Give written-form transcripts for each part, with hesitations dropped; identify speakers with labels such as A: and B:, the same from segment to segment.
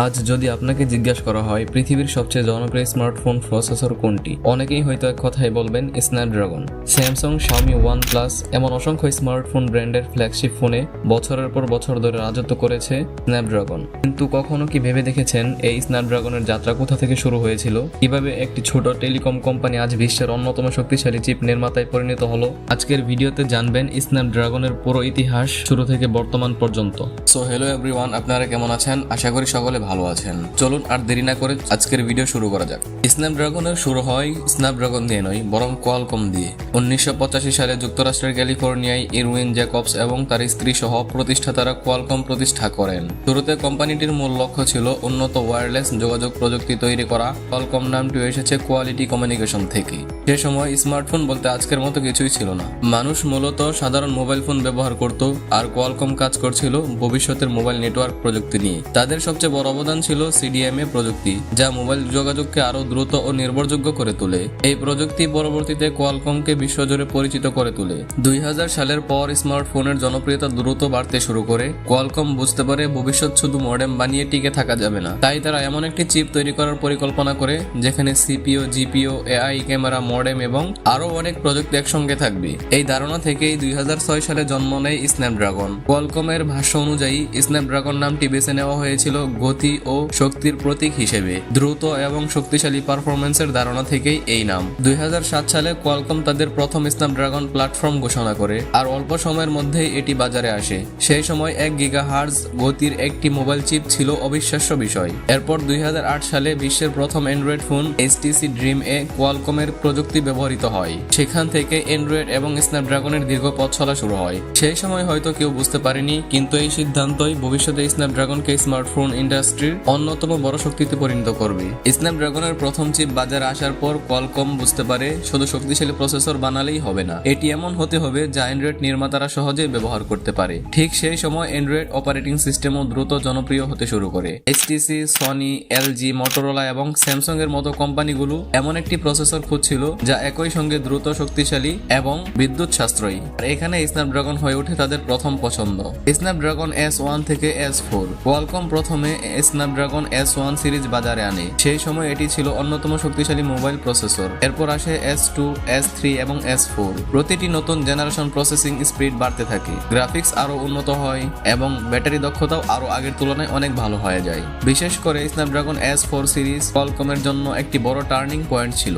A: আজ যদি আপনাকে জিজ্ঞাসা করা হয় পৃথিবীর সবচেয়ে জনপ্রিয় স্মার্টফোন প্রসেসর কোনটি, অনেকেই হয়তো এক কথায় বলবেন স্ন্যাপড্রাগন। স্যামসাং, শাওমি, ওয়ানপ্লাস এমন অসংখ্য স্মার্টফোন ব্র্যান্ডের ফ্ল্যাগশিপ ফোনে বছরের পর বছর ধরে রাজত্ব করেছে স্ন্যাপড্রাগন। কিন্তু কখনো কি ভেবে দেখেছেন এই স্ন্যাপড্রাগনের যাত্রা কোথা থেকে শুরু হয়েছিল? কিভাবে একটি ছোট টেলিকম কোম্পানি আজ বিশ্বের অন্যতম শক্তিশালী চিপ নির্মাতায় পরিণত হলো? আজকের ভিডিওতে জানবেন স্ন্যাপড্রাগনের পুরো ইতিহাস শুরু থেকে বর্তমান পর্যন্ত। সো হ্যালো এভরিওয়ান, আপনারা কেমন আছেন? আশা করি সকলে ভালো আছেন। চলুন আর দেরি না করে আজকের ভিডিও শুরু করা যাক। স্ন্যাপড্রাগনের শুরু হয় স্ন্যাপড্রাগন দিয়ে নয়, বরং কোয়ালকম দিয়ে। 1985 সালে যুক্তরাষ্ট্রের ক্যালিফোর্নিয়ায় ইরউইন জ্যাকবস এবং তার স্ত্রী সহ প্রতিষ্ঠাতারা কোয়ালকম প্রতিষ্ঠা করেন। শুরুতে কোম্পানিটির মূল লক্ষ্য ছিল উন্নত ওয়্যারলেস যোগাযোগ প্রযুক্তি তৈরি করা। কোয়ালকম নামটি এসেছে কোয়ালিটি কমিউনিকেশন থেকে। সে সময় স্মার্টফোন বলতে আজকের মতো কিছুই ছিল না। মানুষ মূলত সাধারণ মোবাইল ফোন ব্যবহার করত, আর কোয়ালকম কাজ করছিল ভবিষ্যতের মোবাইল নেটওয়ার্ক প্রযুক্তি নিয়ে। তাদের সবচেয়ে বড় অবদান ছিল সিডিএমএ প্রযুক্তি, যা মোবাইল যোগাযোগকে আরো দ্রুত ও নির্ভরযোগ্য করে তোলে। এই প্রযুক্তি পরবর্তীতে কোয়ালকমকে বিশ্বজুড়ে পরিচিত করে তোলে। 2000 সালের পর স্মার্টফোনের জনপ্রিয়তা দ্রুত বাড়তে শুরু করে। কোয়ালকম বুঝতে পারে ভবিষ্যৎ শুধু মডেম বানিয়ে টিকে থাকা যাবে না। তাই তারা এমন একটি চিপ তৈরি করার পরিকল্পনা করে যেখানে CPU, GPU, AI, camera, modem এবং আরো অনেক প্রযুক্তি একসঙ্গে থাকবে। এই ধারণা থেকেই 2006 সালে জন্ম নেয় স্ন্যাপড্রাগন। কোয়ালকমের ভাষ্য অনুযায়ী স্ন্যাপড্রাগন নামটি বেছে নেওয়া হয়েছিল গতি ও শক্তির প্রতীক হিসেবে। দ্রুত এবং শক্তিশালী পারফরম্যান্সের ধারণা থেকেই এই নাম। 2007 সালে কোয়ালকম তাদের প্রথম স্ন্যাপড্রাগন প্ল্যাটফর্ম ঘোষণা করে, আর অল্প সময়ের মধ্যেই এটি বাজারে আসে। সেই সময় 1 গিগাহার্টজ গতির একটি মোবাইল চিপ ছিল অবিশ্বাস্য বিষয়। এরপর 2008 সালে বিশ্বের প্রথম অ্যান্ড্রয়েড ফোন HTC ড্রিম এ কোয়ালকমের প্রযুক্তি ব্যবহৃত হয়। সেখান থেকে অ্যান্ড্রয়েড এবং স্ন্যাপড্রাগনের দীর্ঘ পথ চলা শুরু হয়। সেই সময় হয়তো কেউ বুঝতে পারেনি, কিন্তু এই সিদ্ধান্তই ভবিষ্যতে স্ন্যাপড্রাগনকে স্মার্টফোন ইন্ডাস্ট্রির অন্যতম বড় শক্তিতে পরিণত করবে। স্ন্যাপড্রাগনের প্রথম চিপ বাজারে আসার পর কোয়ালকম বুঝতে পারে শুধু শক্তিশালী প্রসেসর বানালেই হবে না, এটি এমন হতে হবে যা অ্যান্ড্রয়েড নির্মাতারা সহজে ব্যবহার করতে পারে। ঠিক সেই সময় অ্যান্ড্রয়েড অপারেটিং সিস্টেমও দ্রুত জনপ্রিয় হতে শুরু করে। HTC, সনি, এলজি, মোটরোলা এবং স্যামসাং এর মতো কোম্পানিগুলো এমন একটি প্রসেসর খুঁজছিল যা একই সঙ্গে দ্রুত, শক্তিশালী এবং বিদ্যুৎ সাশ্রয়ী। আর এখানে স্ন্যাপড্রাগন হয়ে ওঠে তাদের প্রথম পছন্দ। স্ন্যাপড্রাগন S1 থেকে S4। কোয়ালকম প্রথমে স্ন্যাপড্রাগন S1 সিরিজ বাজারে আনে। সেই সময় এটি ছিল অন্যতম শক্তিশালী মোবাইল প্রসেসর। এরপর আসে S2, S3 এবং S4। প্রতিটি নতুন জেনারেশন প্রসেসিং স্পিড বাড়তে থাকে, গ্রাফিক্স আরো উন্নত হয় এবং ব্যাটারি দক্ষতাও আরো আগের তুলনায় অনেক ভালো হয়ে যায়। বিশেষ করে স্ন্যাপড্রাগন S4 সিরিজ কোয়ালকমের জন্য একটি বড় টার্নিং পয়েন্ট ছিল।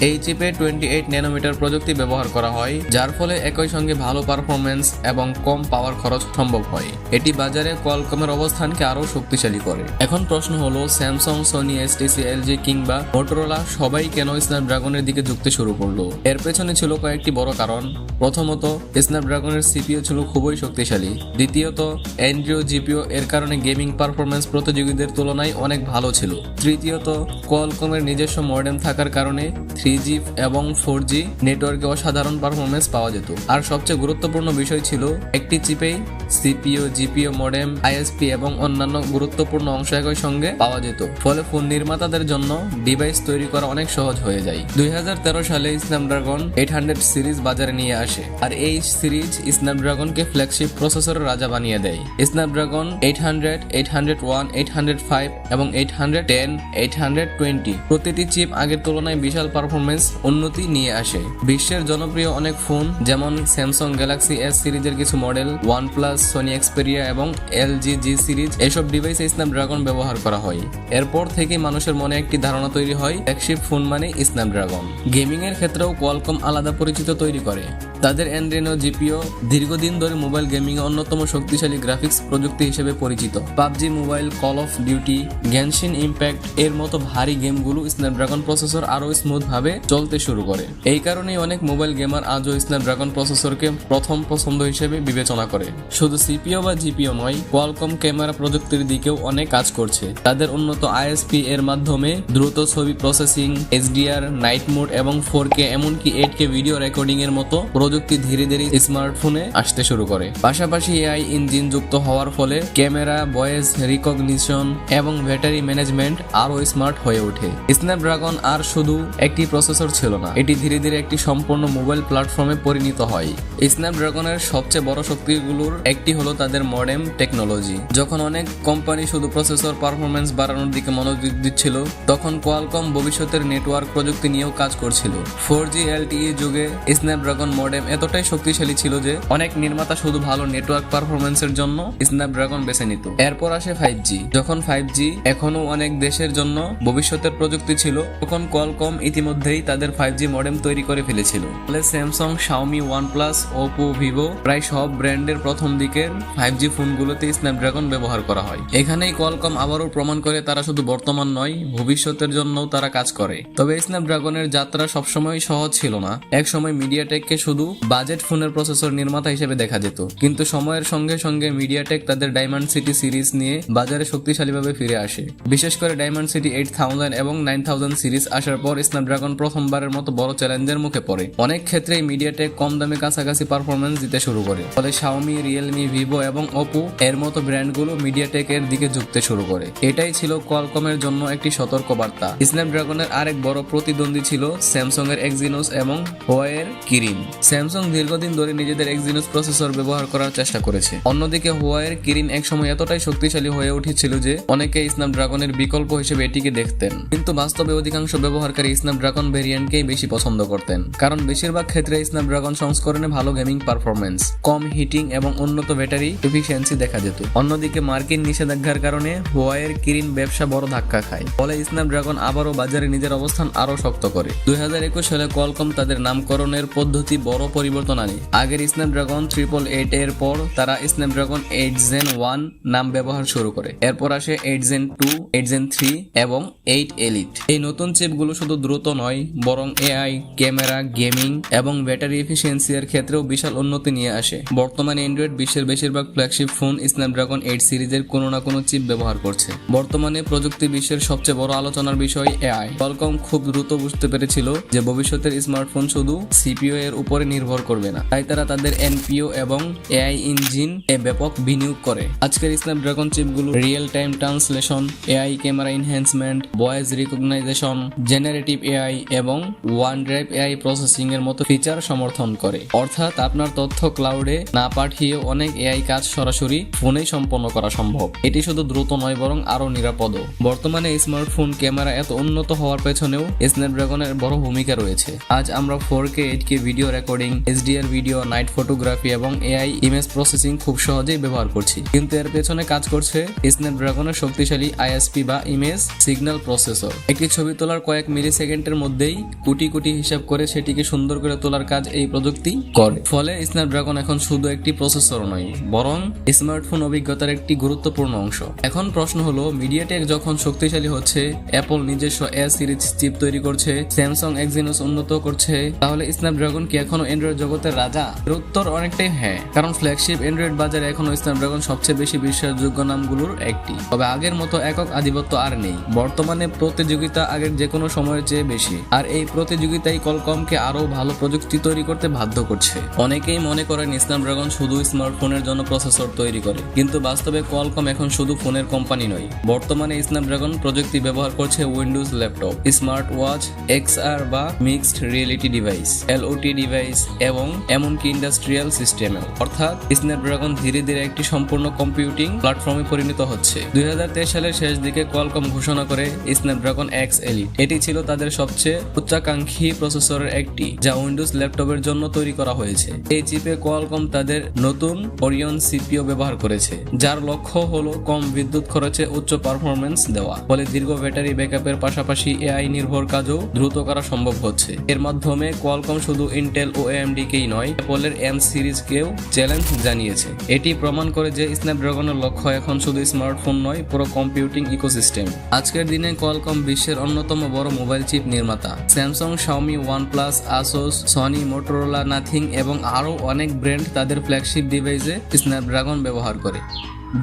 A: এই চিপে 28 ন্যানোমিটার প্রযুক্তি ব্যবহার করা হয়, যার ফলে একই সঙ্গে ভালো পারফরম্যান্স এবং কম পাওয়ার খরচ সম্ভব হয়। এটি বাজারে কোয়ালকমের অবস্থানকে আরো শক্তিশালী করে। এখন প্রশ্ন হলো, স্যামসাং, সনি, HTC, এলজি কিংবা মোটরোলা সবাই কেন স্ন্যাপড্রাগনের দিকে ঝুঁকতে শুরু করলো? এর পেছনে ছিল কয়েকটি বড় কারণ। প্রথমত, স্ন্যাপড্রাগনের সিপিইউ ছিল খুবই শক্তিশালী। দ্বিতীয়ত, অ্যান্ড্রয়েড জিপিইউ এর কারণে গেমিং পারফরম্যান্স প্রতিযোগীদের তুলনায় অনেক ভালো ছিল। তৃতীয়ত, কোয়ালকমের নিজস্ব মডেম থাকার কারণে 3G এবং 4G নেটওয়ার্কে অসাধারণ পারফরম্যান্স পাওয়া যেত। আর সবচেয়ে গুরুত্বপূর্ণ বিষয় ছিল একটি চিপেই সিপিইউ, জিপিইউ, মডেম, ISP এবং অন্যান্য গুরুত্বপূর্ণ অংশ একই সঙ্গে পাওয়া যেত। ফলে ফোন নির্মাতাদের জন্য ডিভাইস তৈরি করা অনেক সহজ হয়ে যায়। 2013 সালে স্ন্যাপড্রাগন 800 সিরিজ বাজারে নিয়ে আসে, আর এই সিরিজ স্ন্যাপড্রাগনকে ফ্ল্যাগশিপ প্রসেসরের রাজা বানিয়ে দেয়। স্ন্যাপড্রাগন 800, 801, 805 এবং 810, 820 প্রতিটি চিপ আগের তুলনায় বিশাল পারফরম্যান্স উন্নতি নিয়ে আসে। বিশ্বের জনপ্রিয় অনেক ফোন যেমন স্যামসাং গ্যালাক্সি S সিরিজের কিছু মডেল, ওয়ানপ্লাস, সনি এক্সপেরিয়া এবং LG G সিরিজ, এসব ডিভাইসে স্ন্যাপড্রাগন ব্যবহার করা হয়। এরপর থেকে মানুষের মনে একটি ধারণা তৈরি হয় ফ্ল্যাগশিপ ফোন মানে স্ন্যাপড্রাগন। গেমিং এর ক্ষেত্রেও কোয়ালকম আলাদা পরিচিত তৈরি করে। তাদের অ্যাড্রেনো জিপিইউ দীর্ঘদিন ধরে মোবাইল গেমিং এ অন্যতম শক্তিশালী গ্রাফিক্স প্রযুক্তি হিসেবে পরিচিত। PUBG mobile, call of duty, Genshin impact এর মতো ভারী গেমগুলো স্ন্যাপড্রাগন প্রসেসর আরো স্মুথ ভাবে চলতে শুরু করে। এই কারণেই অনেক মোবাইল গেমার আজও স্ন্যাপড্রাগন প্রসেসরকে প্রথম পছন্দ হিসেবে বিবেচনা করে। শুধু সিপিইউ বা জিপিইউ নয়, কোয়ালকম ক্যামেরা প্রযুক্তির দিকেও অনেক কাজ করছে। তাদের উন্নত ISP এর মাধ্যমে দ্রুত ছবি প্রসেসিং, HDR, নাইট মোড এবং 4K এমনকি 8K ভিডিও রেকর্ডিং এর মতো প্রযুক্তি ধীরে ধীরে স্মার্টফোনে আসতে শুরু করে। পাশাপাশি AI ইঞ্জিন যুক্ত হওয়ার ফলে ক্যামেরা, ভয়েস রিকগনিশন এবং ব্যাটারি ম্যানেজমেন্ট আরো স্মার্ট হয়ে ওঠে। স্ন্যাপড্রাগন আর শুধু একটি প্রসেসর ছিল না, এটি ধীরে ধীরে একটি সম্পূর্ণ মোবাইল প্ল্যাটফর্মে পরিণত হয়। স্ন্যাপড্রাগনের সবচেয়ে বড় শক্তিগুলোর একটি হলো তাদের মডেম টেকনোলজি। যখন অনেক কোম্পানি শুধু প্রসেসর পারফরম্যান্স বাড়ানোর দিকে মনোযোগ দিচ্ছিল, তখন কোয়ালকম ভবিষ্যতের নেটওয়ার্ক প্রযুক্তি নিয়েও কাজ করছিল। 4G LTE যুগে স্ন্যাপড্রাগন মডেম এতটাই শক্তিশালী ছিল যে অনেক নির্মাতা শুধু ভালো নেটওয়ার্ক পারফরম্যান্সের জন্য স্ন্যাপড্রাগন বেছে নিত। এরপর আসে 5G। যখন 5G এখনো অনেক দেশের জন্য ভবিষ্যতের প্রযুক্তি ছিল, তখন কোয়ালকম ইতিমধ্যেই তাদের 5G মডেম তৈরি করে ফেলেছিল। ফলে Samsung, Xiaomi, OnePlus, Oppo, Vivo প্রায় সব ব্র্যান্ডের প্রথম দিকের 5G ফোনগুলোতে স্ন্যাপড্রাগন ব্যবহার করা হয়। এখানেই কোয়ালকম আবারও প্রমাণ করে তারা শুধু বর্তমান নয়, ভবিষ্যতের জন্যও তারা কাজ করে। তবে স্ন্যাপড্রাগনের যাত্রা সবসময় সহজ ছিল না। এক সময় মিডিয়াটেককে শুধু বাজেট ফোনের প্রসেসর নির্মাতা হিসেবে দেখা যেত, কিন্তু সময়ের সঙ্গে সঙ্গে মিডিয়াটেক তাদের ডায়মন্ড সিটি সিরিজ নিয়ে বাজারে শক্তিশালীভাবে ফিরে আসে। বিশেষ করে ডায়মন্ড সিটি 8000 এবং 9000 সিরিজ আসার পর স্ন্যাপড্রাগন প্রথমবারের মতো বড় চ্যালেঞ্জের মুখে পড়ে। অনেক ক্ষেত্রেই মিডিয়াটেক কম দামে কাছাকাছি পারফরম্যান্স দিতে শুরু করে। ফলে শাওমি, রিয়েলমি, ভিভো এবং ওপো এর মতো ব্র্যান্ডগুলো মিডিয়াটেকের দিকে ঝুঁকতে শুরু করে। এটাই ছিল কোয়ালকমের জন্য একটি সতর্ক বার্তা। স্ন্যাপড্রাগনের আরেক বড় প্রতিদ্বন্দ্বী ছিল স্যামসাং এর এক্সিনোস এবং হুয়াওয়ের কিরিন। স্যামসাং দীর্ঘদিন ধরে নিজেদের এক্সিনোস প্রসেসর ব্যবহার করার চেষ্টা করেছে। অন্যদিকে হুয়াওয়ের কিরিন একসময় এতটাই শক্তিশালী হয়ে উঠেছিল যে অনেকে স্ন্যাপড্রাগনের বিকল্প হিসেবে এটিকে দেখতেন, কিন্তু বাস্তবে অধিকাংশ ব্যবহারকারী স্ন্যাপড্রাগন ভেরিয়েন্টকেই বেশি পছন্দ করতেন, কারণ বেশিরভাগ ক্ষেত্রে স্ন্যাপড্রাগন সংস্করণে ভালো গেমিং পারফরম্যান্স, কম হিটিং এবং উন্নত ব্যাটারি এফিসিয়েন্সি দেখা যেত। অন্যদিকে মার্কিন নিষেধাজ্ঞার কারণে হুয়াওয়ের কিরিন ব্যবসা বড় ধাক্কা খায়। ফলে স্ন্যাপড্রাগন আবারও বাজারে নিজের অবস্থান আরো শক্ত করে। 2021 সালে কোয়ালকম তাদের নামকরণের পদ্ধতি বড় পরিবর্তন আনে। আগের স্ন্যাপড্রাগন 888 এর পর তারা স্ন্যাপড্রাগন 8 Gen 1 নাম ব্যবহার শুরু করে। এরপর আসে 8 Gen 2, 8 Gen 3 এবং 8 Elite। এই নতুন চিপগুলো শুধু দ্রুত নয়, বরং এআই, ক্যামেরা, গেমিং এবং ব্যাটারি এফিসিয়েন্সি এর ক্ষেত্রেও বিশাল উন্নতি নিয়ে আসে। বর্তমানে অ্যান্ড্রয়েড বিশ্বের বেশিরভাগ ফ্ল্যাগশিপ ফোন স্ন্যাপড্রাগন 8 সিরিজের কোনো না কোনো চিপ ব্যবহার করছে। বর্তমানে প্রযুক্তি বিশ্বের সবচেয়ে বড় আলোচনার বিষয় এআই। কোয়ালকম খুব দ্রুত বুঝতে পেরেছিল যে ভবিষ্যতের স্মার্টফোন শুধু সিপিইউ এর উপরে নির্ভর করবে না, তাই তারা তাদের এনপিইউ এবং এআই ইঞ্জিন এ ব্যাপক বিনিয়োগ করে। আজকের স্ন্যাপড্রাগন চিপগুলো real time translation, AI camera enhancement, voice recognition, generative AI এবং ওয়ান ড্রাইভ এআই প্রসেসিং এর মতো ফিচার সমর্থন করে। অর্থাৎ আপনার তথ্য ক্লাউডে না পাঠিয়ে অনেক এআই কাজ সরাসরি ফোনেই সম্পন্ন করা সম্ভব। এটি শুধু দ্রুত নয়, বরং আরো নিরাপদও। বর্তমানে স্মার্টফোন ক্যামেরা এত উন্নত হওয়ার পেছনেও স্ন্যাপড্রাগনের বড় ভূমিকা রয়েছে। আজ আমরা 4K 8K video recording, HDR video, night photography এবং এআই ইমেজ প্রসেসিং খুব সহজেই ব্যবহার করছি, কিন্তু এর পেছনে কাজ করছে স্ন্যাপড্রাগনের শক্তিশালী আইএসপি বা ইমেজ সিগন্যাল প্রসেসর। একটি ছবি তোলার কয়েক মিলি সেকেন্ডের মধ্যেই কোটি কোটি হিসাব করে সেটিকে সুন্দর করে তোলার কাজ এই প্রযুক্তি করে। ফলে স্ন্যাপড্রাগন এখন শুধু একটি প্রসেসর নয়, বরং স্মার্টফোন অভিজ্ঞতার একটি গুরুত্বপূর্ণ অংশ। এখন প্রশ্ন হলো, মিডিয়াটেক যখন শক্তিশালী হচ্ছে, অ্যাপল নিজস্ব এ সিরিজ চিপ তৈরি করছে, স্যামসাং এক্সিনোস উন্নত করছে, তাহলে স্ন্যাপড্রাগন কি এখনো অ্যান্ড্রয়েড জগতের রাজা? এর উত্তর অনেকটাই হ্যাঁ, কারণ ফ্ল্যাগশিপ অ্যান্ড্রয়েড বাজারে এখনো স্ন্যাপড্রাগন সবচেয়ে বেশি বিশ্বাসযোগ্য নামগুলোর একটি। তবে আগের মতো একক আধিপত্য আর নেই। বর্তমানে প্রতিযোগিতা আগের যে কোনো সময়ের চেয়ে বেশি, আর এই প্রতিযোগিতাই কোয়ালকমকে আরো ভালো প্রযুক্তি তৈরি করতে বাধ্য করছে। অনেকেই মনে করেন স্ন্যাপড্রাগন শুধু স্মার্টফোনের জন্য প্রসেসর তৈরি করে, কিন্তু বাস্তবে কোয়ালকম এখন শুধু ফোনের কোম্পানি নয়। বর্তমানে স্ন্যাপড্রাগন প্রযুক্তি ব্যবহার করছে Windows laptop, smart watch, XR বা mixed reality device, LOT device এবং এমনকি ইন্ডাস্ট্রিয়াল সিস্টেমেও। অর্থাৎ স্ন্যাপড্রাগন ধীরে ধীরে একটি সম্পূর্ণ কম্পিউটিং প্ল্যাটফর্মে পরিণত হচ্ছে। 2023 সালের শেষ দিকে কোয়ালকম ঘোষণা করে স্ন্যাপড্রাগন X Elite। এটি ছিল তাদের সবচেয়ে উচ্চাকাঙ্ক্ষী প্রসেসরের একটি, যা উইন্ডোজ ল্যাপটপের জন্য তৈরি করা হয়েছে। এই চিপে কোয়ালকম তাদের নতুন ওরিয়ন সিপিইউ ব্যবহার করেছে, যার লক্ষ্য হলো কম বিদ্যুৎ খরচে উচ্চ পারফরম্যান্স দেওয়া। ফলে দীর্ঘ ব্যাটারি ব্যাকআপের পাশাপাশি এআই নির্ভর কাজও দ্রুত করা সম্ভব হচ্ছে। এর মাধ্যমে কোয়ালকম শুধু ইন্টেল ও AMD কেই নয়, অ্যাপলের M সিরিজকেও চ্যালেঞ্জ জানিয়েছে। এটি প্রমাণ করে যে স্ন্যাপড্রাগনের লক্ষ্য এখন শুধু স্মার্টফোন নয়, পুরো কম্পিউটিং ইকোসিস্টেম। আজকের দিনে কোয়ালকম বিশ্বের অন্যতম বড় মোবাইল চিপ নির্মাতা। Samsung, Xiaomi, OnePlus, Asus, Sony, Motorola, Nothing এবং আরও অনেক ব্র্যান্ড তাদের ফ্ল্যাগশিপ ডিভাইসে স্ন্যাপড্রাগন ব্যবহার করে।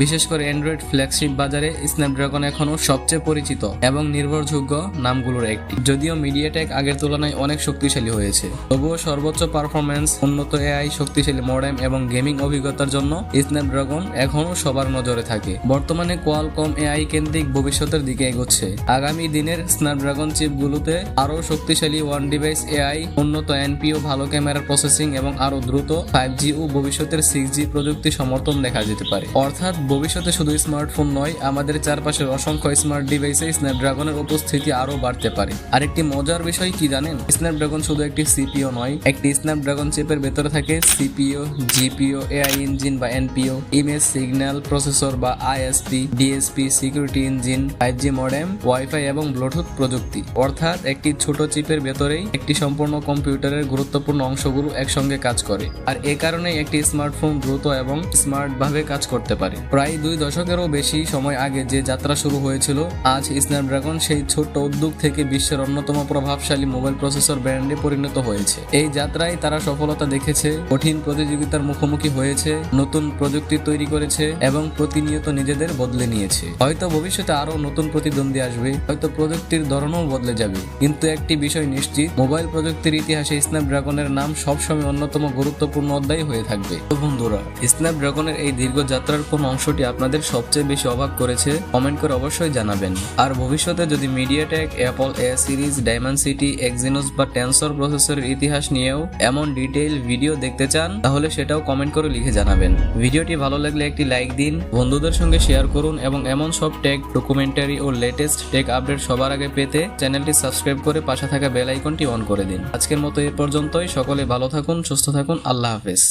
A: বিশেষ করে অ্যান্ড্রয়েড ফ্ল্যাগশিপ বাজারে স্ন্যাপড্রাগন এখনও সবচেয়ে পরিচিত এবং নির্ভরযোগ্য নামগুলোর একটি। যদিও মিডিয়াটেক আগের তুলনায় অনেক শক্তিশালী হয়েছে, তবুও সর্বোচ্চ পারফরম্যান্স, উন্নত এআই, শক্তিশালী মডেম এবং গেমিং অভিজ্ঞতার জন্য স্ন্যাপড্রাগন এখনও সবার নজরে থাকে। বর্তমানে কোয়ালকম এআই কেন্দ্রিক ভবিষ্যতের দিকে এগোচ্ছে। আগামী দিনের স্ন্যাপড্রাগন চিপগুলোতে আরও শক্তিশালী ওয়ান ডিভাইস এআই, উন্নত এনপিইউ, ভালো ক্যামেরা প্রসেসিং এবং আরও দ্রুত 5G ও ভবিষ্যতের 6G প্রযুক্তি সমর্থন দেখা যেতে পারে। অর্থাৎ অর্থাৎ ভবিষ্যতে শুধু স্মার্টফোন নয়, আমাদের চারপাশের অসংখ্য স্মার্ট ডিভাইসে স্ন্যাপড্রাগনের উপস্থিতি আরো বাড়তে পারে। আরেকটি মজার বিষয় কি জানেন, স্ন্যাপড্রাগন শুধু একটি সিপিইউ নয়, একটি স্ন্যাপড্রাগন চিপের ভেতরে থাকে সিপিইউ, জিপিইউ, এআই ইঞ্জিন বা এনপিইউ, ইমেজ সিগন্যাল প্রসেসর বা ISP, DSP, security engine, 5G modem, wifi এবং ব্লুটুথ প্রযুক্তি। অর্থাৎ একটি ছোট চিপের ভেতরেই একটি সম্পূর্ণ কম্পিউটারের গুরুত্বপূর্ণ অংশগুলো একসঙ্গে কাজ করে। আর এ কারণেই একটি স্মার্টফোন দ্রুত এবং স্মার্ট ভাবে কাজ করতে পারে। প্রায় 2 দশকেরও বেশি সময় আগে যে যাত্রা শুরু হয়েছিল, আজ স্ন্যাপড্রাগন সেই ছোট্ট উদ্যোগ থেকে বিশ্বের অন্যতম প্রভাবশালী মোবাইল প্রসেসর ব্র্যান্ডে পরিণত হয়েছে। এই যাত্রায় তারা সফলতা দেখেছে, কঠিন প্রতিযোগিতার মুখোমুখি হয়েছে, নতুন প্রযুক্তি তৈরি করেছে এবং প্রতিনিয়ত নিজেদের বদলে নিয়েছে। হয়তো ভবিষ্যতে আরো নতুন প্রতিদ্বন্দ্বী আসবে, হয়তো প্রযুক্তির ধরনও বদলে যাবে, কিন্তু একটি বিষয় নিশ্চিত, মোবাইল প্রযুক্তির ইতিহাসে স্ন্যাপড্রাগনের নাম সবসময় অন্যতম গুরুত্বপূর্ণ অধ্যায় হয়ে থাকবে। তো বন্ধুরা, স্ন্যাপড্রাগনের এই দীর্ঘ যাত্রার কোন অংশটি আপনাদের সবচেয়ে বেশি অবাক করেছে কমেন্ট করে অবশ্যই জানাবেন। আর ভবিষ্যতে যদি মিডিয়াটেক, অ্যাপল এ সিরিজ, ডায়মেনসিটি, এক্সিনোস বা টেনসর প্রসেসরের ইতিহাস নিয়েও এমন ডিটেইল ভিডিও দেখতে চান, তাহলে সেটাও কমেন্ট করে লিখে জানাবেন। ভিডিওটি ভালো লাগলে একটি লাইক দিন, বন্ধুদের সঙ্গে শেয়ার করুন এবং এমন সব টেক ডকুমেন্টারি ও লেটেস্ট টেক আপডেট সবার আগে পেতে চ্যানেলটি সাবস্ক্রাইব করে পাশে থাকা বেল আইকনটি অন করে দিন। আজকের মতো এ পর্যন্তই। সকলে ভালো থাকুন, সুস্থ থাকুন, আল্লাহ হাফেজ।